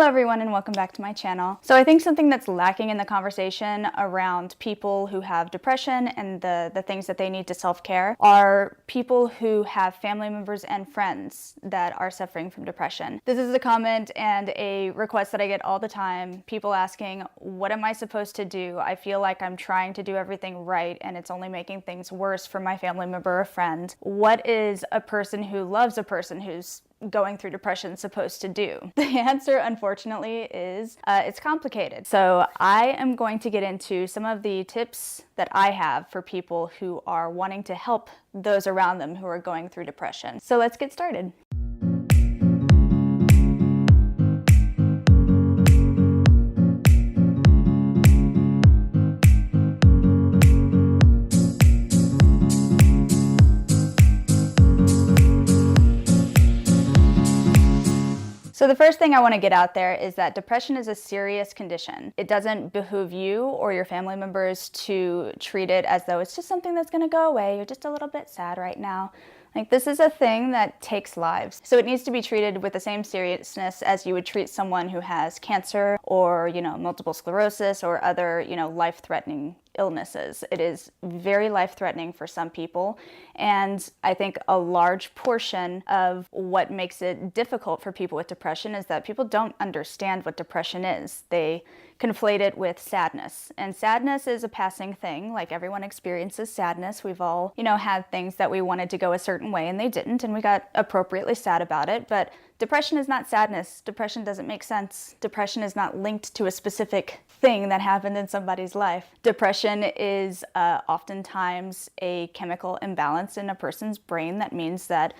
everyone, and welcome back to my channel. So I think something that's lacking in the conversation around people who have depression and the things that they need to self-care are people who have family members and friends that are suffering from depression. This is a comment and a request that I get all the time. People asking, what am I supposed to do? I feel like I'm trying to do everything right and it's only making things worse for my family member or friend. What is a person who loves a person who's going through depression supposed to do? The answer, unfortunately, is it's complicated. So I am going to get into some of the tips that I have for people who are wanting to help those around them who are going through depression. So let's get started. So the first thing I want to get out there is that depression is a serious condition. It doesn't behoove you or your family members to treat it as though it's just something that's going to go away. You're just a little bit sad right now. Like, this is a thing that takes lives. So it needs to be treated with the same seriousness as you would treat someone who has cancer or, multiple sclerosis or other, life-threatening illnesses. It is very life-threatening for some people, and I think a large portion of what makes it difficult for people with depression is that people don't understand what depression is. They conflate it with sadness, and sadness is a passing thing. Like, everyone experiences sadness. We've all, had things that we wanted to go a certain way and they didn't, and we got appropriately sad about it. But depression is not sadness. Depression doesn't make sense. Depression is not linked to a specific thing that happened in somebody's life. Depression is oftentimes a chemical imbalance in a person's brain that means that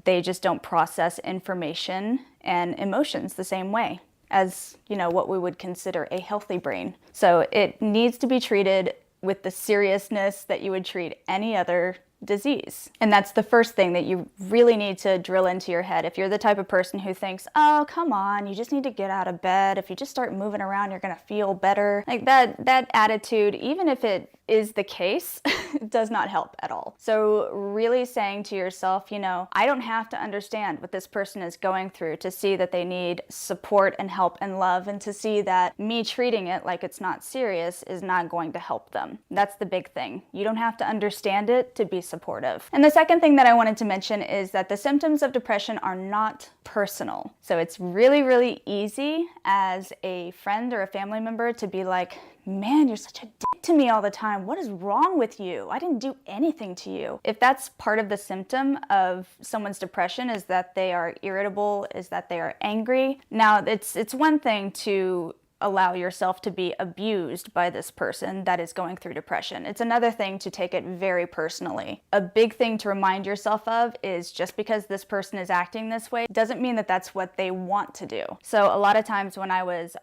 they just don't process information and emotions the same way as, what we would consider a healthy brain. So it needs to be treated with the seriousness that you would treat any other disease. And that's the first thing that you really need to drill into your head. If you're the type of person who thinks, oh, come on, you just need to get out of bed. If you just start moving around, you're going to feel better. Like, that attitude, even if it is the case, does not help at all. So really saying to yourself, I don't have to understand what this person is going through to see that they need support and help and love, and to see that me treating it like it's not serious is not going to help them. That's the big thing. You don't have to understand it to be supportive. And the second thing that I wanted to mention is that the symptoms of depression are not personal. So it's really, really easy as a friend or a family member to be like, man, you're such a dick to me all the time. What is wrong with you? I didn't do anything to you. If that's part of the symptom of someone's depression, is that they are irritable, is that they are angry. Now, it's one thing to allow yourself to be abused by this person that is going through depression. It's another thing to take it very personally. A big thing to remind yourself of is just because this person is acting this way doesn't mean that that's what they want to do. So a lot of times when I was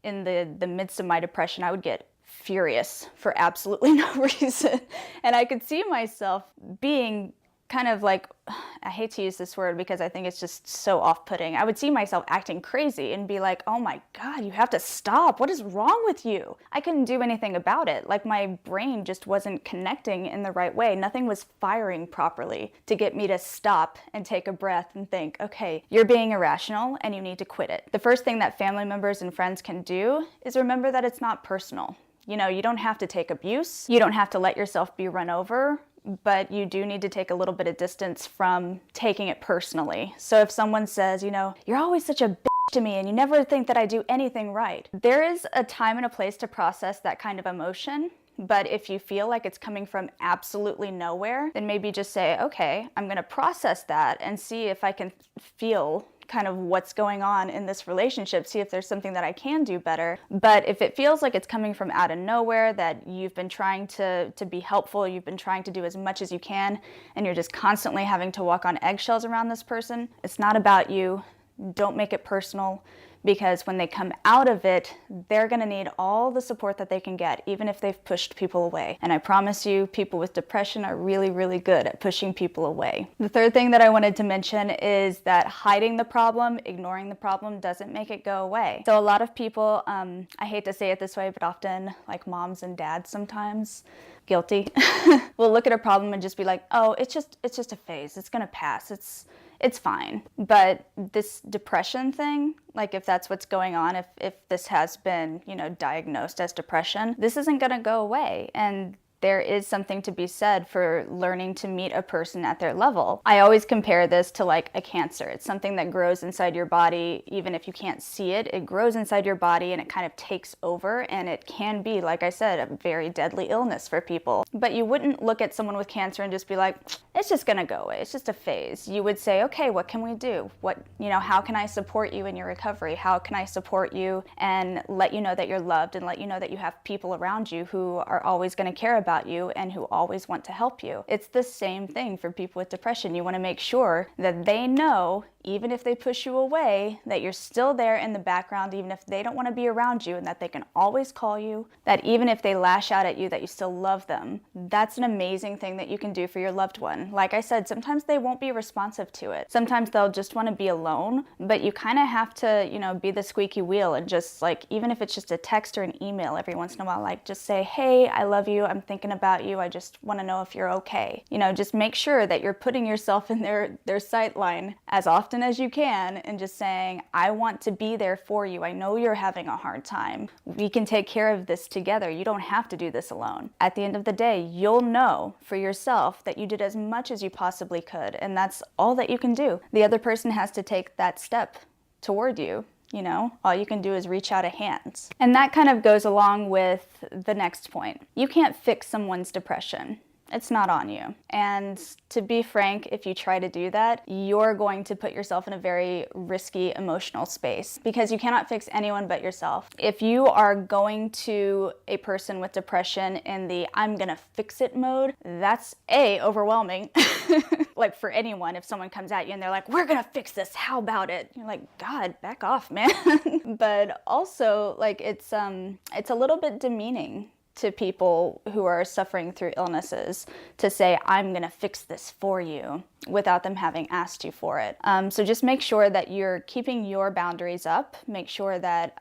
in the midst of my depression, I would get furious for absolutely no reason. And I could see myself being kind of like, I hate to use this word because I think it's just so off-putting. I would see myself acting crazy and be like, oh my God, you have to stop. What is wrong with you? I couldn't do anything about it. Like, my brain just wasn't connecting in the right way. Nothing was firing properly to get me to stop and take a breath and think, okay, you're being irrational and you need to quit it. The first thing that family members and friends can do is remember that it's not personal. You don't have to take abuse. You don't have to let yourself be run over, but you do need to take a little bit of distance from taking it personally. So if someone says, you're always such a bitch to me and you never think that I do anything right, there is a time and a place to process that kind of emotion. But if you feel like it's coming from absolutely nowhere, then maybe just say, okay, I'm going to process that and see if I can feel kind of what's going on in this relationship, see if there's something that I can do better. But if it feels like it's coming from out of nowhere, that you've been trying to be helpful, you've been trying to do as much as you can, and you're just constantly having to walk on eggshells around this person, it's not about you. Don't make it personal. Because when they come out of it, they're going to need all the support that they can get, even if they've pushed people away. And I promise you, people with depression are really, really good at pushing people away. The third thing that I wanted to mention is that hiding the problem, ignoring the problem, doesn't make it go away. So a lot of people, I hate to say it this way, but often, like moms and dads sometimes, guilty, will look at a problem and just be like, oh, it's just a phase. It's going to pass. it's fine. But this depression thing, like if that's what's going on, if this has been, diagnosed as depression, this isn't going to go away. And there is something to be said for learning to meet a person at their level. I always compare this to like a cancer. It's something that grows inside your body. Even if you can't see it, it grows inside your body and it kind of takes over, and it can be, like I said, a very deadly illness for people. But you wouldn't look at someone with cancer and just be like, it's just gonna go away. It's just a phase. You would say, okay, what can we do? How can I support you in your recovery? How can I support you and let you know that you're loved, and let you know that you have people around you who are always gonna care about you and who always want to help you. It's the same thing for people with depression. You want to make sure that they know, even if they push you away, that you're still there in the background, even if they don't want to be around you, and that they can always call you, that even if they lash out at you, that you still love them. That's an amazing thing that you can do for your loved one. Like I said, sometimes they won't be responsive to it. Sometimes they'll just want to be alone, but you kind of have to, be the squeaky wheel and just like, even if it's just a text or an email every once in a while, like just say, hey, I love you, I'm thinking about you, I just want to know if you're okay. Just make sure that you're putting yourself in their sight line as often as you can, and just saying, I want to be there for you. I know you're having a hard time. We can take care of this together. You don't have to do this alone. At the end of the day, you'll know for yourself that you did as much as you possibly could, and that's all that you can do. The other person has to take that step toward you. All you can do is reach out a hand. And that kind of goes along with the next point. You can't fix someone's depression. It's not on you. And to be frank, if you try to do that, you're going to put yourself in a very risky emotional space, because you cannot fix anyone but yourself. If you are going to a person with depression in the I'm gonna fix it mode, that's overwhelming. Like for anyone, if someone comes at you and they're like, we're gonna fix this, how about it? You're like, God, back off, man. But also, like, it's a little bit demeaning to people who are suffering through illnesses to say, I'm gonna fix this for you, without them having asked you for it. So just make sure that you're keeping your boundaries up. Make sure that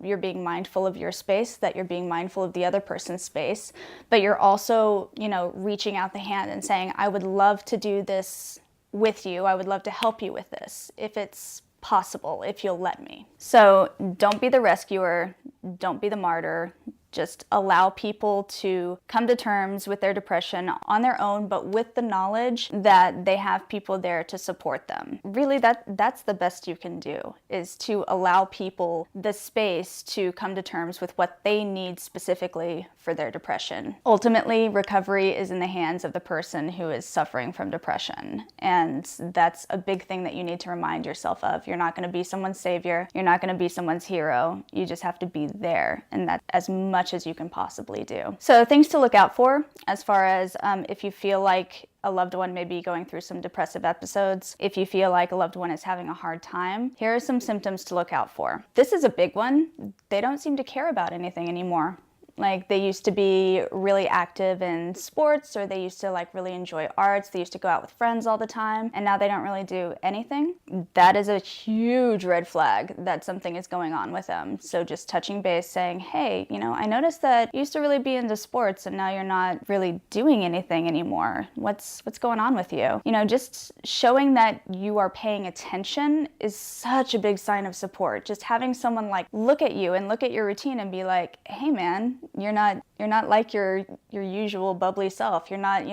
you're being mindful of your space, that you're being mindful of the other person's space, but you're also, reaching out the hand and saying, I would love to do this with you. I would love to help you with this, if it's possible, if you'll let me. So don't be the rescuer, don't be the martyr. Just allow people to come to terms with their depression on their own, but with the knowledge that they have people there to support them. Really, that's the best you can do, is to allow people the space to come to terms with what they need specifically for their depression. Ultimately, recovery is in the hands of the person who is suffering from depression. And that's a big thing that you need to remind yourself of. You're not going to be someone's savior. You're not going to be someone's hero. You just have to be there. And that's as much as you can possibly do. So things to look out for as far as if you feel like a loved one may be going through some depressive episodes, if you feel like a loved one is having a hard time, here are some symptoms to look out for. This is a big one. They don't seem to care about anything anymore. Like, they used to be really active in sports, or they used to like really enjoy arts. They used to go out with friends all the time, and now they don't really do anything. That is a huge red flag that something is going on with them. So just touching base, saying, hey, I noticed that you used to really be into sports and now you're not really doing anything anymore. What's going on with you? Just showing that you are paying attention is such a big sign of support. Just having someone like look at you and look at your routine and be like, hey man, you're not like your usual bubbly self. You're not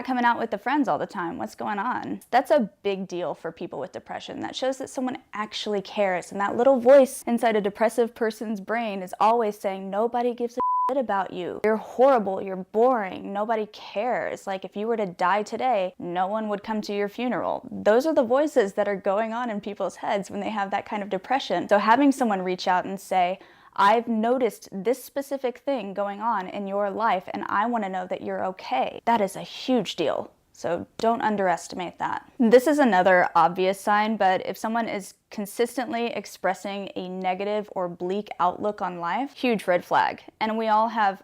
coming out with the friends all the time. What's going on? That's a big deal for people with depression. That shows that someone actually cares. And that little voice inside a depressive person's brain is always saying, nobody gives a shit about you. You're horrible. You're boring. Nobody cares. Like, if you were to die today, no one would come to your funeral. Those are the voices that are going on in people's heads when they have that kind of depression. So having someone reach out and say, I've noticed this specific thing going on in your life and I want to know that you're okay. That is a huge deal. So don't underestimate that. This is another obvious sign, but if someone is consistently expressing a negative or bleak outlook on life, huge red flag. And we all have,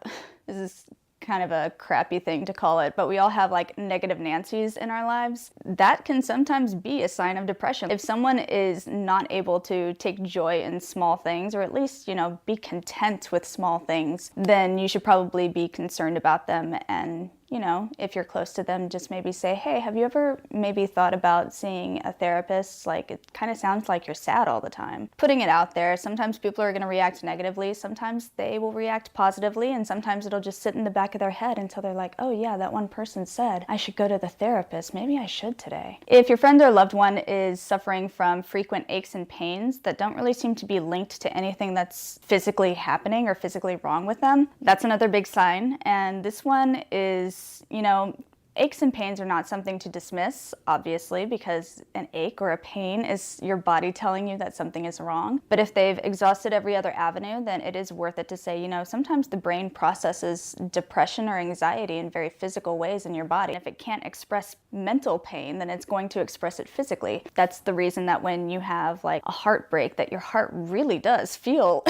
this is kind of a crappy thing to call it, but we all have like negative Nancys in our lives. That can sometimes be a sign of depression. If someone is not able to take joy in small things, or at least, be content with small things, then you should probably be concerned about them and you know, if you're close to them, just maybe say, hey, have you ever maybe thought about seeing a therapist? Like, it kind of sounds like you're sad all the time. Putting it out there, sometimes people are going to react negatively, sometimes they will react positively, and sometimes it'll just sit in the back of their head until they're like, oh yeah, that one person said I should go to the therapist. Maybe I should today. If your friend or loved one is suffering from frequent aches and pains that don't really seem to be linked to anything that's physically happening or physically wrong with them, that's another big sign. And this one is, you know, aches and pains are not something to dismiss, obviously, because an ache or a pain is your body telling you that something is wrong. But if they've exhausted every other avenue, then it is worth it to say, you know, sometimes the brain processes depression or anxiety in very physical ways in your body. If it can't express mental pain, then it's going to express it physically. That's the reason that when you have like a heartbreak, that your heart really does feel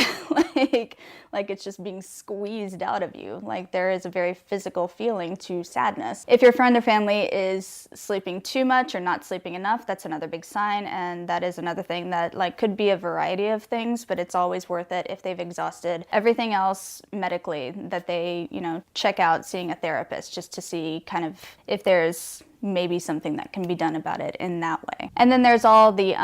like it's just being squeezed out of you. Like, there is a very physical feeling to sadness. If your friend or family is sleeping too much or not sleeping enough, that's another big sign, and that is another thing that like could be a variety of things, but it's always worth it if they've exhausted everything else medically that they, you know, check out seeing a therapist just to see kind of if there's maybe something that can be done about it in that way. And then there's all the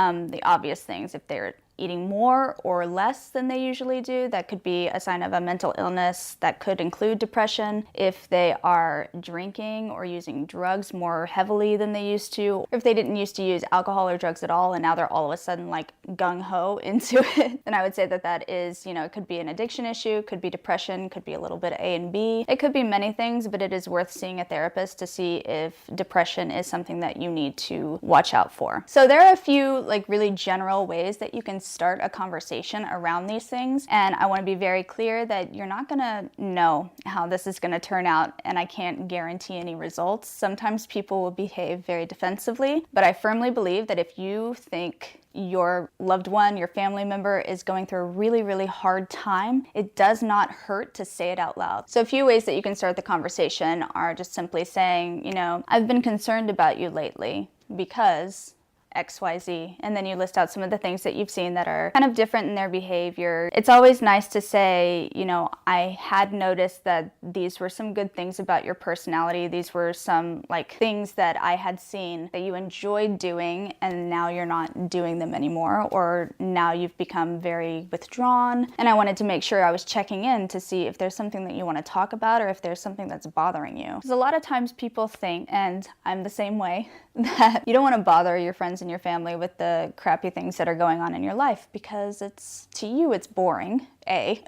obvious things. If they're eating more or less than they usually do, that could be a sign of a mental illness. That could include depression. If they are drinking or using drugs more heavily than they used to, or if they didn't used to use alcohol or drugs at all and now they're all of a sudden like gung-ho into it, then I would say that that is, you know, it could be an addiction issue, could be depression, could be a little bit of A and B. It could be many things, but it is worth seeing a therapist to see if depression is something that you need to watch out for. So there are a few like really general ways that you can start a conversation around these things, and I want to be very clear that you're not going to know how this is going to turn out, and I can't guarantee any results. Sometimes people will behave very defensively, but I firmly believe that if you think your loved one, your family member is going through a really, really hard time, it does not hurt to say it out loud. So a few ways that you can start the conversation are just simply saying, you know, I've been concerned about you lately because XYZ, and then you list out some of the things that you've seen that are kind of different in their behavior. It's always nice to say, you know, I had noticed that these were some good things about your personality. These were some like things that I had seen that you enjoyed doing, and now you're not doing them anymore, or now you've become very withdrawn. And I wanted to make sure I was checking in to see if there's something that you want to talk about or if there's something that's bothering you. Because a lot of times people think, and I'm the same way, that you don't want to bother your friends and your family with the crappy things that are going on in your life because it's, to you, it's boring, A,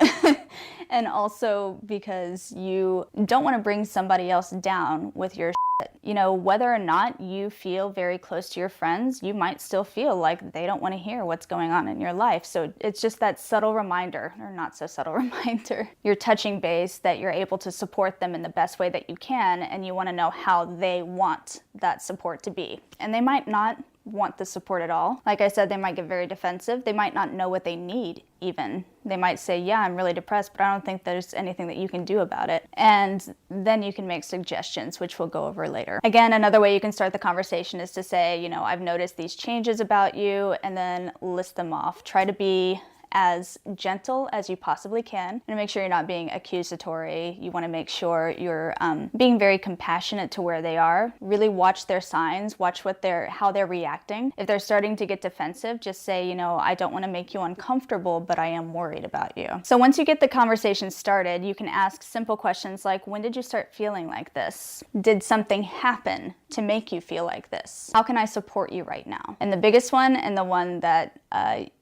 and also because you don't want to bring somebody else down with your shit. You know, whether or not you feel very close to your friends, you might still feel like they don't want to hear what's going on in your life. So it's just that subtle reminder, or not so subtle reminder, you're touching base that you're able to support them in the best way that you can, and you want to know how they want that support to be. And they might not want the support at all. Like I said, they might get very defensive. They might not know what they need even. They might say, yeah, I'm really depressed, but I don't think there's anything that you can do about it. And then you can make suggestions, which we'll go over later. Again, another way you can start the conversation is to say, you know, I've noticed these changes about you, and then list them off. Try to be as gentle as you possibly can, and make sure you're not being accusatory. You want to make sure you're being very compassionate to where they are. Really watch their signs, watch how they're reacting. If they're starting to get defensive, just say, you know, I don't want to make you uncomfortable, but I am worried about you. So once you get the conversation started, you can ask simple questions like, when did you start feeling like this? Did something happen to make you feel like this? How can I support you right now? And the biggest one, and the one that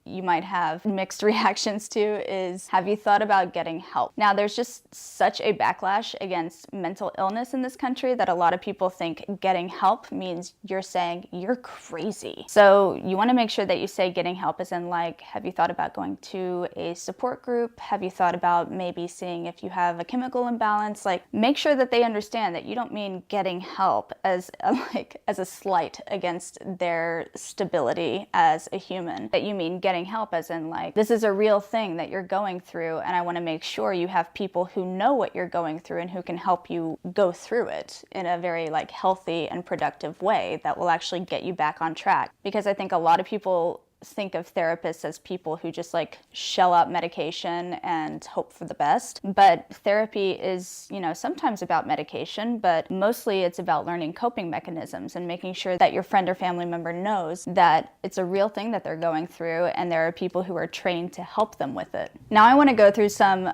you might have mixed reactions to, is, have you thought about getting help? Now, there's just such a backlash against mental illness in this country that a lot of people think getting help means you're saying you're crazy. So you want to make sure that you say getting help as in like, have you thought about going to a support group? Have you thought about maybe seeing if you have a chemical imbalance? Like, make sure that they understand that you don't mean getting help as a slight against their stability as a human. That you mean getting help as in like, this is a real thing that you're going through, and I want to make sure you have people who know what you're going through and who can help you go through it in a very like healthy and productive way that will actually get you back on track. Because I think a lot of people think of therapists as people who just like shell out medication and hope for the best. But therapy is, sometimes about medication, but mostly it's about learning coping mechanisms and making sure that your friend or family member knows that it's a real thing that they're going through and there are people who are trained to help them with it. Now I want to go through some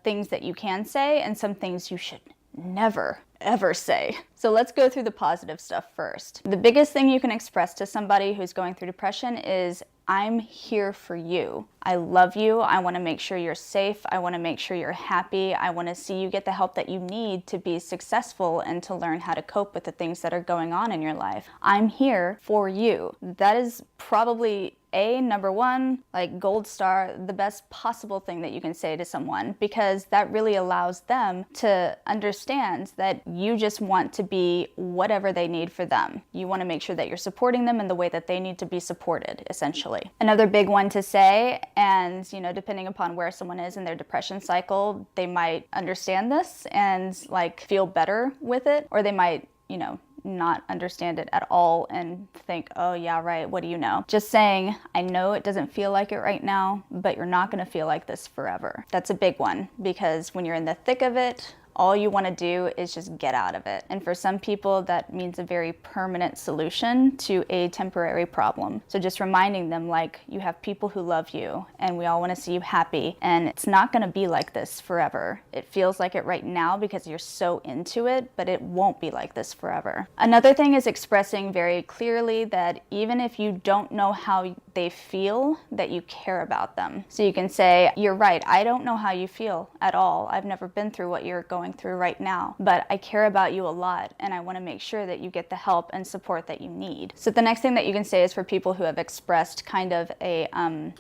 things that you can say and some things you should never ever say. So let's go through the positive stuff first. The biggest thing you can express to somebody who's going through depression is, I'm here for you. I love you. I want to make sure you're safe. I want to make sure you're happy. I want to see you get the help that you need to be successful and to learn how to cope with the things that are going on in your life. I'm here for you. That is probably number one, like gold star, the best possible thing that you can say to someone, because that really allows them to understand that you just want to be whatever they need for them. You want to make sure that you're supporting them in the way that they need to be supported, essentially. Another big one to say, and depending upon where someone is in their depression cycle, they might understand this and like feel better with it, or they might, not understand it at all and think, oh yeah, right, what do you know? Just saying, I know it doesn't feel like it right now, but you're not gonna feel like this forever. That's a big one, because when you're in the thick of it, all you want to do is just get out of it. And for some people, that means a very permanent solution to a temporary problem. So just reminding them, like, you have people who love you and we all want to see you happy, and it's not going to be like this forever. It feels like it right now because you're so into it, but it won't be like this forever. Another thing is expressing very clearly that even if you don't know how they feel, that you care about them. So you can say, you're right, I don't know how you feel at all. I've never been through what you're going through right now, but I care about you a lot and I want to make sure that you get the help and support that you need. So the next thing that you can say is for people who have expressed kind of a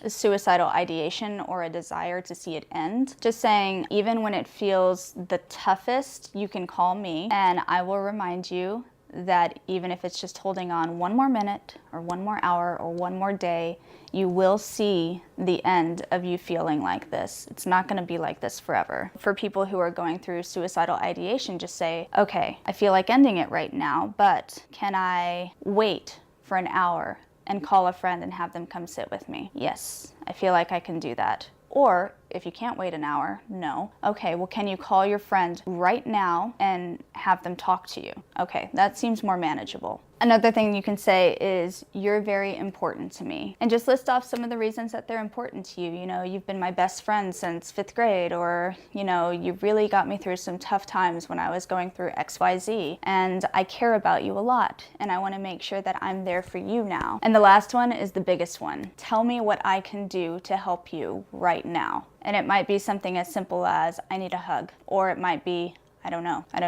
suicidal ideation or a desire to see it end, just saying, even when it feels the toughest, you can call me and I will remind you that even if it's just holding on one more minute or one more hour or one more day, you will see the end of you feeling like this. It's not going to be like this forever. For people who are going through suicidal ideation, just say, okay, I feel like ending it right now, but can I wait for an hour and call a friend and have them come sit with me? Yes, I feel like I can do that. Or if you can't wait an hour, no. Okay, well, can you call your friend right now and have them talk to you? Okay, that seems more manageable. Another thing you can say is, you're very important to me. And just list off some of the reasons that they're important to you. You've been my best friend since 5th grade, or, you really got me through some tough times when I was going through XYZ. And I care about you a lot, and I want to make sure that I'm there for you now. And the last one is the biggest one. Tell me what I can do to help you right now. And it might be something as simple as, I need a hug, or it might be, I don't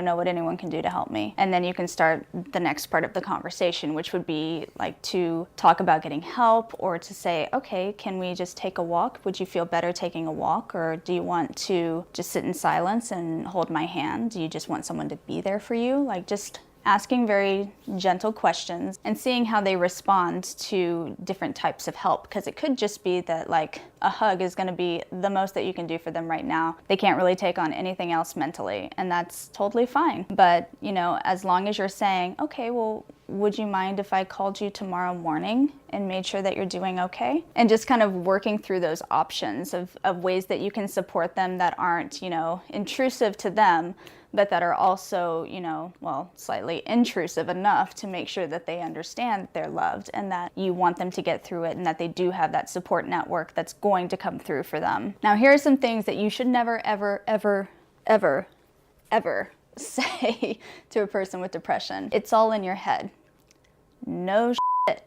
know what anyone can do to help me. And then you can start the next part of the conversation, which would be like to talk about getting help, or to say, okay, can we just take a walk? Would you feel better taking a walk? Or do you want to just sit in silence and hold my hand? Do you just want someone to be there for you? Like, just asking very gentle questions and seeing how they respond to different types of help, because it could just be that like a hug is going to be the most that you can do for them right now. They can't really take on anything else mentally, and that's totally fine. But as long as you're saying, okay, well, would you mind if I called you tomorrow morning and made sure that you're doing okay? And just kind of working through those options of ways that you can support them that aren't, intrusive to them, but that are also, slightly intrusive enough to make sure that they understand that they're loved and that you want them to get through it, and that they do have that support network that's going to come through for them. Now, here are some things that you should never, ever, ever, ever, ever say to a person with depression. It's all in your head. No shit.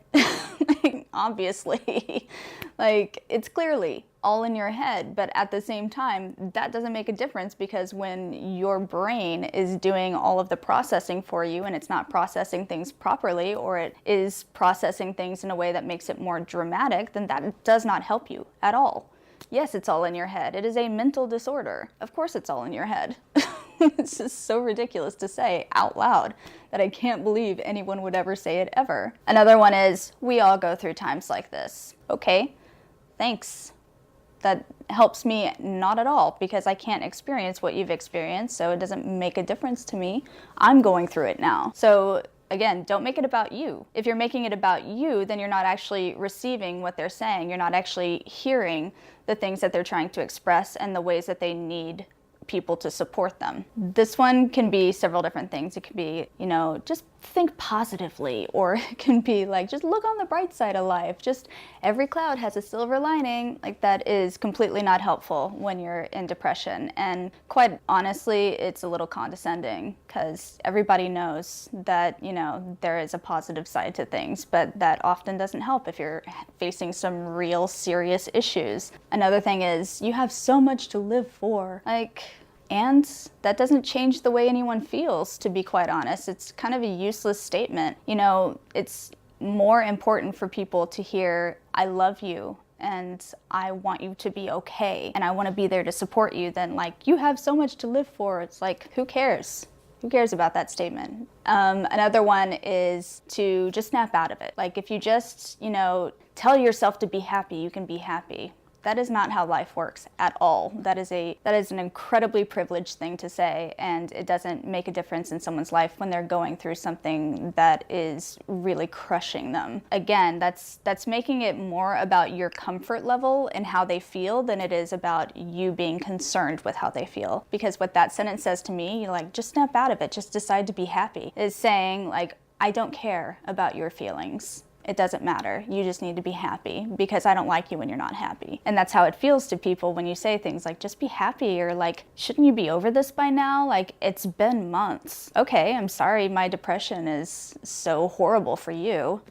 Obviously. It's clearly all in your head, but at the same time, that doesn't make a difference, because when your brain is doing all of the processing for you and it's not processing things properly, or it is processing things in a way that makes it more dramatic, then that does not help you at all. Yes, it's all in your head. It is a mental disorder. Of course it's all in your head. It's just so ridiculous to say out loud that I can't believe anyone would ever say it ever. Another one is, we all go through times like this. Okay, thanks. That helps me not at all, because I can't experience what you've experienced, so it doesn't make a difference to me. I'm going through it now. So again, don't make it about you. If you're making it about you, then you're not actually receiving what they're saying. You're not actually hearing the things that they're trying to express and the ways that they need people to support them. This one can be several different things. It could be, just think positively, or it can be like, just look on the bright side of life. Just every cloud has a silver lining. Like, that is completely not helpful when you're in depression. And quite honestly, it's a little condescending, because everybody knows that, there is a positive side to things, but that often doesn't help if you're facing some real serious issues. Another thing is, you have so much to live for. And that doesn't change the way anyone feels, to be quite honest. It's kind of a useless statement. It's more important for people to hear, I love you, and I want you to be okay, and I want to be there to support you, than like, you have so much to live for. It's like, who cares? Who cares about that statement? Another one is to just snap out of it. Like, if you just, tell yourself to be happy, you can be happy. That is not how life works at all. That is an incredibly privileged thing to say, and it doesn't make a difference in someone's life when they're going through something that is really crushing them. Again, that's making it more about your comfort level and how they feel than it is about you being concerned with how they feel. Because what that sentence says to me, just snap out of it, just decide to be happy, is saying, like, I don't care about your feelings. It doesn't matter. You just need to be happy, because I don't like you when you're not happy. And that's how it feels to people when you say things like, just be happy, or like, shouldn't you be over this by now? Like, it's been months. Okay, I'm sorry my depression is so horrible for you.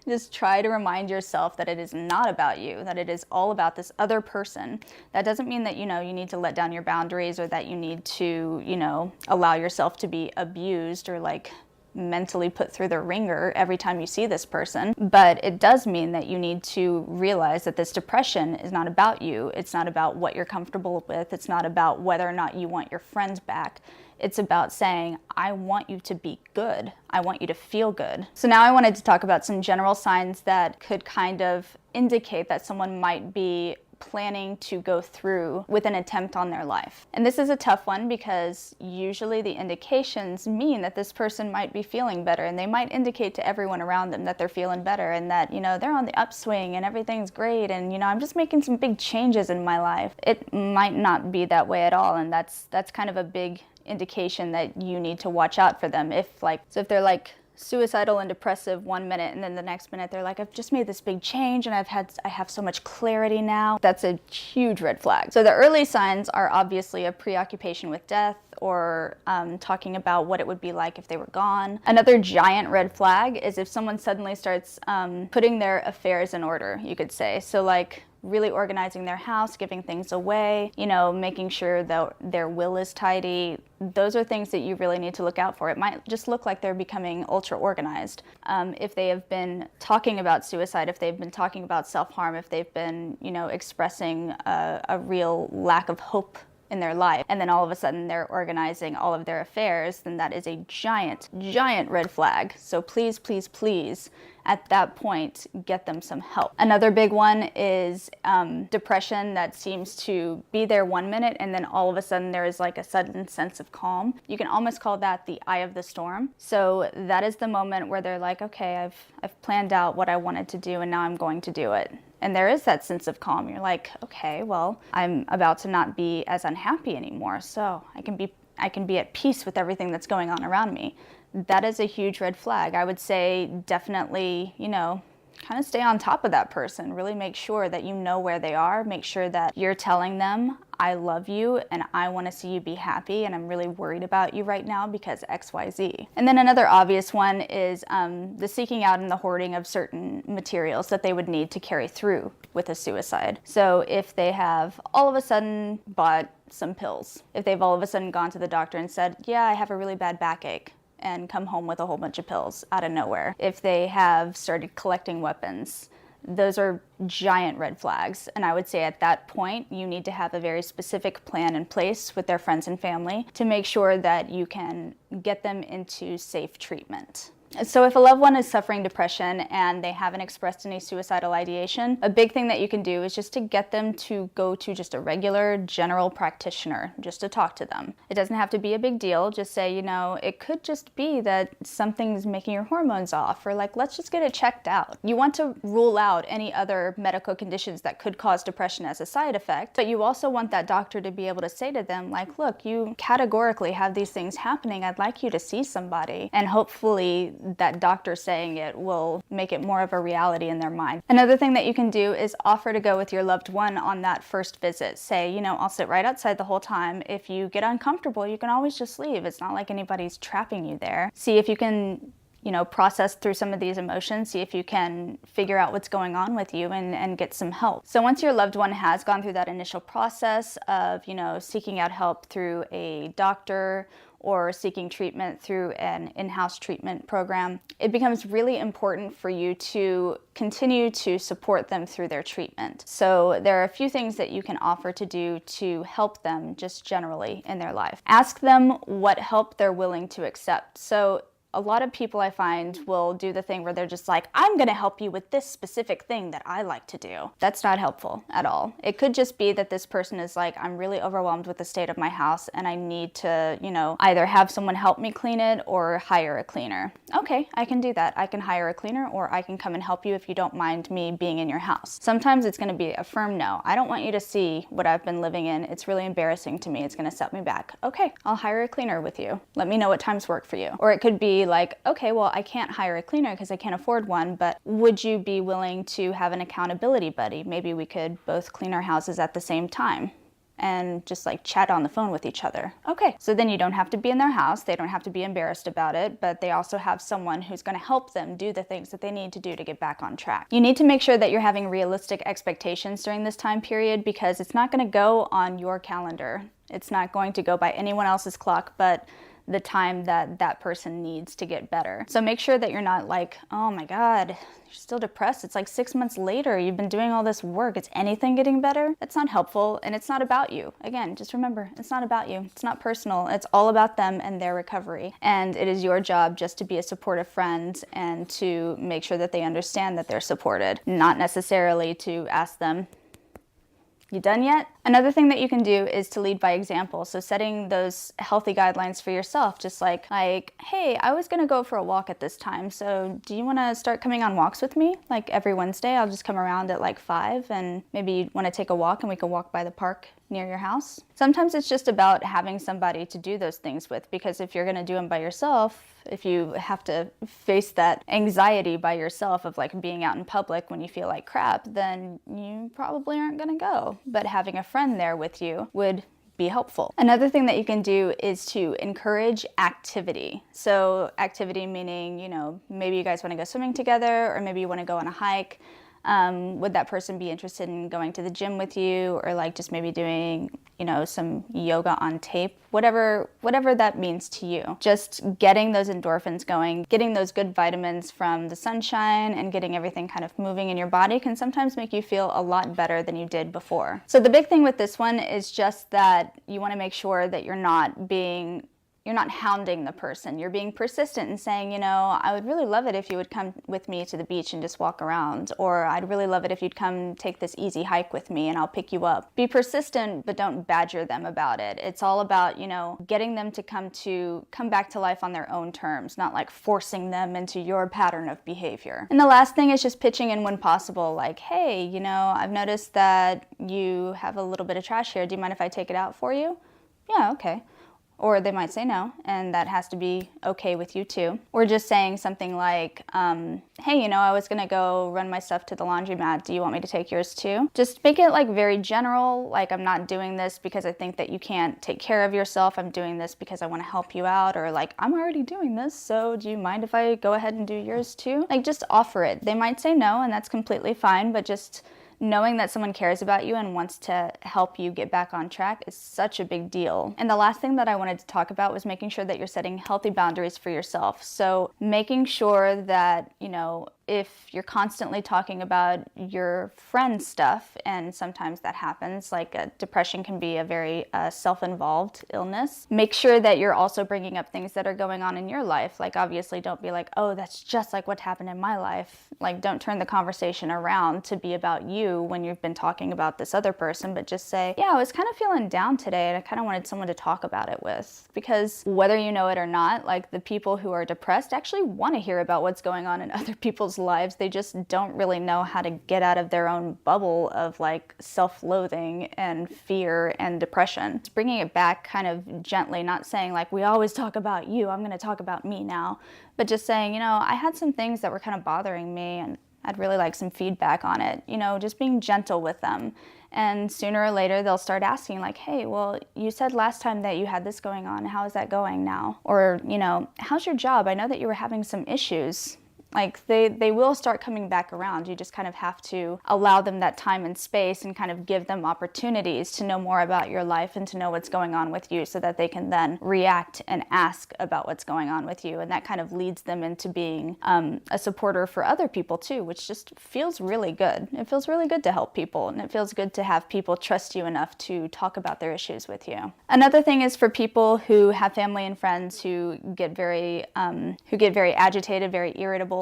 Just try to remind yourself that it is not about you, that it is all about this other person. That doesn't mean that, you need to let down your boundaries, or that you need to, allow yourself to be abused, or like mentally put through the ringer every time you see this person. But it does mean that you need to realize that this depression is not about you. It's not about what you're comfortable with. It's not about whether or not you want your friends back. It's about saying, I want you to be good. I want you to feel good. So now I wanted to talk about some general signs that could kind of indicate that someone might be planning to go through with an attempt on their life. And this is a tough one, because usually the indications mean that this person might be feeling better, and they might indicate to everyone around them that they're feeling better, and that, they're on the upswing and everything's great, and, I'm just making some big changes in my life. It might not be that way at all, and that's kind of a big indication that you need to watch out for them. If they're like suicidal and depressive one minute, and then the next minute they're like, I've just made this big change and I have so much clarity now. That's a huge red flag. So the early signs are obviously a preoccupation with death, or talking about what it would be like if they were gone. Another giant red flag is if someone suddenly starts putting their affairs in order, you could say. So like, really organizing their house, giving things away, making sure that their will is tidy. Those are things that you really need to look out for. It might just look like they're becoming ultra organized. If they have been talking about suicide, if they've been talking about self-harm, if they've been, expressing a real lack of hope in their life, and then all of a sudden they're organizing all of their affairs, then that is a giant, giant red flag. So please, please, please, at that point, get them some help. Another big one is depression that seems to be there one minute, and then all of a sudden there is like a sudden sense of calm. You can almost call that the eye of the storm. So that is the moment where they're like, okay, I've planned out what I wanted to do, and now I'm going to do it. And there is that sense of calm. You're like, okay, well, I'm about to not be as unhappy anymore, so I can be at peace with everything that's going on around me. That is a huge red flag. I would say definitely, kind of stay on top of that person. Really make sure that you know where they are. Make sure that you're telling them, I love you and I want to see you be happy, and I'm really worried about you right now because XYZ. And then another obvious one is the seeking out and the hoarding of certain materials that they would need to carry through with a suicide. So if they have all of a sudden bought some pills, if they've all of a sudden gone to the doctor and said, yeah, I have a really bad backache, and come home with a whole bunch of pills out of nowhere. If they have started collecting weapons, those are giant red flags. And I would say at that point, you need to have a very specific plan in place with their friends and family to make sure that you can get them into safe treatment. So if a loved one is suffering depression and they haven't expressed any suicidal ideation, a big thing that you can do is just to get them to go to just a regular general practitioner, just to talk to them. It doesn't have to be a big deal. Just say, it could just be that something's making your hormones off, or like, let's just get it checked out. You want to rule out any other medical conditions that could cause depression as a side effect, but you also want that doctor to be able to say to them, like, look, you categorically have these things happening. I'd like you to see somebody. And hopefully that doctor saying it will make it more of a reality in their mind. Another thing that you can do is offer to go with your loved one on that first visit. Say, I'll sit right outside the whole time. If you get uncomfortable, you can always just leave. It's not like anybody's trapping you there. See if you can process through some of these emotions, see if you can figure out what's going on with you and get some help. So once your loved one has gone through that initial process of, seeking out help through a doctor or seeking treatment through an in-house treatment program, it becomes really important for you to continue to support them through their treatment. So there are a few things that you can offer to do to help them just generally in their life. Ask them what help they're willing to accept. So a lot of people I find will do the thing where they're just like, I'm going to help you with this specific thing that I like to do. That's not helpful at all. It could just be that this person is like, I'm really overwhelmed with the state of my house and I need to, either have someone help me clean it or hire a cleaner. Okay, I can do that. I can hire a cleaner, or I can come and help you if you don't mind me being in your house. Sometimes it's going to be a firm no. I don't want you to see what I've been living in. It's really embarrassing to me. It's going to set me back. Okay, I'll hire a cleaner with you. Let me know what times work for you. Or it could be like, okay, well, I can't hire a cleaner because I can't afford one, but would you be willing to have an accountability buddy? Maybe we could both clean our houses at the same time and just like chat on the phone with each other. Okay, so then you don't have to be in their house, they don't have to be embarrassed about it, but they also have someone who's going to help them do the things that they need to do to get back on track. You need to make sure that you're having realistic expectations during this time period, because it's not going to go on your calendar. It's not going to go by anyone else's clock but the time that that person needs to get better. So make sure that you're not like, oh my God, you're still depressed. It's like 6 months later. You've been doing all this work. Is anything getting better? That's not helpful, and it's not about you. Again, just remember, it's not about you. It's not personal. It's all about them and their recovery. And it is your job just to be a supportive friend and to make sure that they understand that they're supported, not necessarily to ask them, you done yet? Another thing that you can do is to lead by example. So setting those healthy guidelines for yourself, just like, hey, I was gonna go for a walk at this time, so do you wanna start coming on walks with me? Like every Wednesday, I'll just come around at like 5 and maybe you wanna take a walk and we can walk by the park near your house. Sometimes it's just about having somebody to do those things with, because if you're gonna do them by yourself, if you have to face that anxiety by yourself of like being out in public when you feel like crap, then you probably aren't gonna go. But having a friend there with you would be helpful. Another thing that you can do is to encourage activity. So activity meaning, maybe you guys wanna go swimming together, or maybe you wanna go on a hike. Would that person be interested in going to the gym with you, or like just maybe doing, some yoga on tape, whatever that means to you. Just getting those endorphins going, getting those good vitamins from the sunshine and getting everything kind of moving in your body can sometimes make you feel a lot better than you did before. So the big thing with this one is just that you want to make sure that you're not hounding the person. You're being persistent and saying, I would really love it if you would come with me to the beach and just walk around, or I'd really love it if you'd come take this easy hike with me and I'll pick you up. Be persistent, but don't badger them about it. It's all about, getting them to come back to life on their own terms, not like forcing them into your pattern of behavior. And the last thing is just pitching in when possible, like, hey, I've noticed that you have a little bit of trash here. Do you mind if I take it out for you? Yeah, okay. Or they might say no, and that has to be okay with you too. Or just saying something like, hey, I was gonna go run my stuff to the laundromat. Do you want me to take yours too? Just make it like very general, like I'm not doing this because I think that you can't take care of yourself. I'm doing this because I wanna help you out, or like, I'm already doing this, so do you mind if I go ahead and do yours too? Like just offer it. They might say no, and that's completely fine, but just knowing that someone cares about you and wants to help you get back on track is such a big deal. And the last thing that I wanted to talk about was making sure that you're setting healthy boundaries for yourself. So making sure that, if you're constantly talking about your friend's stuff, and sometimes that happens, like depression can be a very self-involved illness, make sure that you're also bringing up things that are going on in your life. Like, obviously don't be like, oh, that's just like what happened in my life. Like, don't turn the conversation around to be about you when you've been talking about this other person, but just say, yeah, I was kind of feeling down today and I kind of wanted someone to talk about it with. Because whether you know it or not, like, the people who are depressed actually want to hear about what's going on in other people's lives. They just don't really know how to get out of their own bubble of like self-loathing and fear and depression. It's bringing it back kind of gently, not saying like, we always talk about you, I'm going to talk about me now, but just saying, you know, I had some things that were kind of bothering me and I'd really like some feedback on it. You know, just being gentle with them. And sooner or later, they'll start asking like, hey, well, you said last time that you had this going on. How is that going now? Or, you know, how's your job? I know that you were having some issues. Like, they will start coming back around. You just kind of have to allow them that time and space and kind of give them opportunities to know more about your life and to know what's going on with you so that they can then react and ask about what's going on with you. And that kind of leads them into being a supporter for other people too, which just feels really good. It feels really good to help people, and it feels good to have people trust you enough to talk about their issues with you. Another thing is for people who have family and friends who get very agitated, very irritable.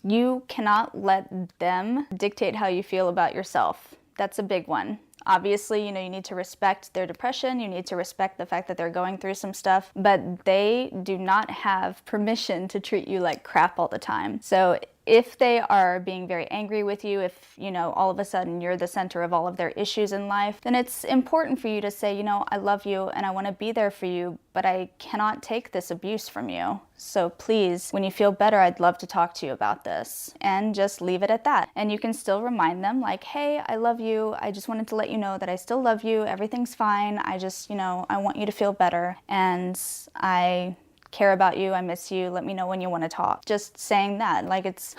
You cannot let them dictate how you feel about yourself. That's a big one. Obviously, you know, you need to respect their depression, you need to respect the fact that they're going through some stuff, but they do not have permission to treat you like crap all the time. So if they are being very angry with you, if, you know, all of a sudden you're the center of all of their issues in life, then it's important for you to say, you know, I love you and I want to be there for you, but I cannot take this abuse from you. So please, when you feel better, I'd love to talk to you about this, and just leave it at that. And you can still remind them like, hey, I love you. I just wanted to let you know that I still love you. Everything's fine. I just, you know, I want you to feel better, and I care about you, I miss you, let me know when you want to talk. Just saying that, like, it's,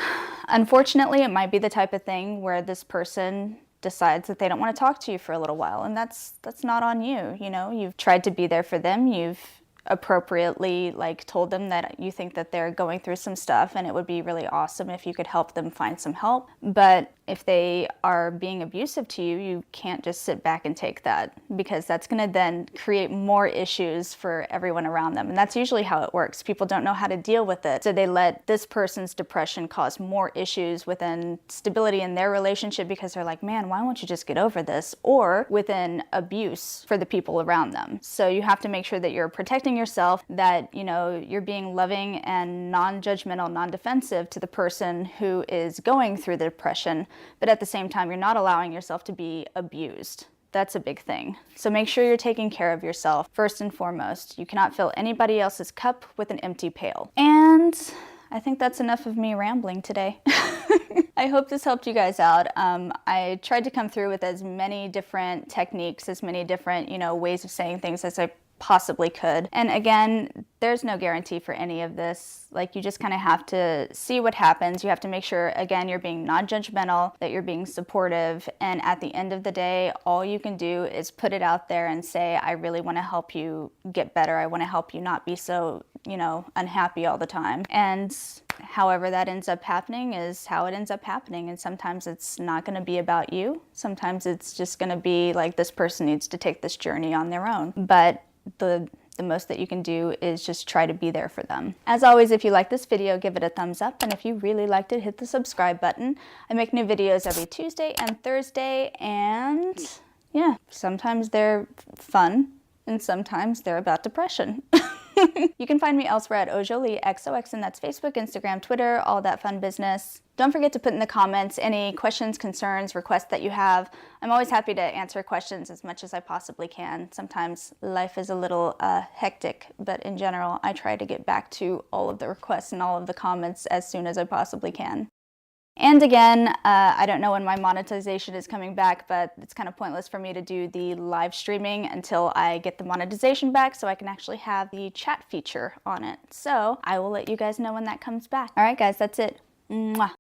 unfortunately, it might be the type of thing where this person decides that they don't want to talk to you for a little while, and that's not on you, you know? You've tried to be there for them, you've appropriately like told them that you think that they're going through some stuff and it would be really awesome if you could help them find some help. But if they are being abusive to you, you can't just sit back and take that, because that's going to then create more issues for everyone around them. And that's usually how it works. People don't know how to deal with it, so they let this person's depression cause more issues within stability in their relationship, because they're like, man, why won't you just get over this? Or within abuse for the people around them. So you have to make sure that you're protecting yourself, that, you know, you're being loving and non-judgmental, non-defensive to the person who is going through the depression, but at the same time, you're not allowing yourself to be abused. That's a big thing. So make sure you're taking care of yourself first and foremost. You cannot fill anybody else's cup with an empty pail. And I think that's enough of me rambling today. I hope this helped you guys out. I tried to come through with as many different techniques, as many different, you know, ways of saying things as I possibly could. And again, there's no guarantee for any of this. Like, you just kind of have to see what happens. You have to make sure, again, you're being non-judgmental, that you're being supportive, and at the end of the day, all you can do is put it out there and say, I really want to help you get better. I want to help you not be so, you know, unhappy all the time. And however that ends up happening is how it ends up happening. And sometimes it's not going to be about you. Sometimes it's just going to be like, this person needs to take this journey on their own. But the most that you can do is just try to be there for them. As always, if you like this video, give it a thumbs up. And if you really liked it, hit the subscribe button. I make new videos every Tuesday and Thursday. And yeah, sometimes they're fun and sometimes they're about depression. You can find me elsewhere at Ojolie XOX, and that's Facebook, Instagram, Twitter, all that fun business. Don't forget to put in the comments any questions, concerns, requests that you have. I'm always happy to answer questions as much as I possibly can. Sometimes life is a little hectic, but in general, I try to get back to all of the requests and all of the comments as soon as I possibly can. And again, I don't know when my monetization is coming back, but it's kind of pointless for me to do the live streaming until I get the monetization back, so I can actually have the chat feature on it. So I will let you guys know when that comes back. All right, guys, that's it. Mwah.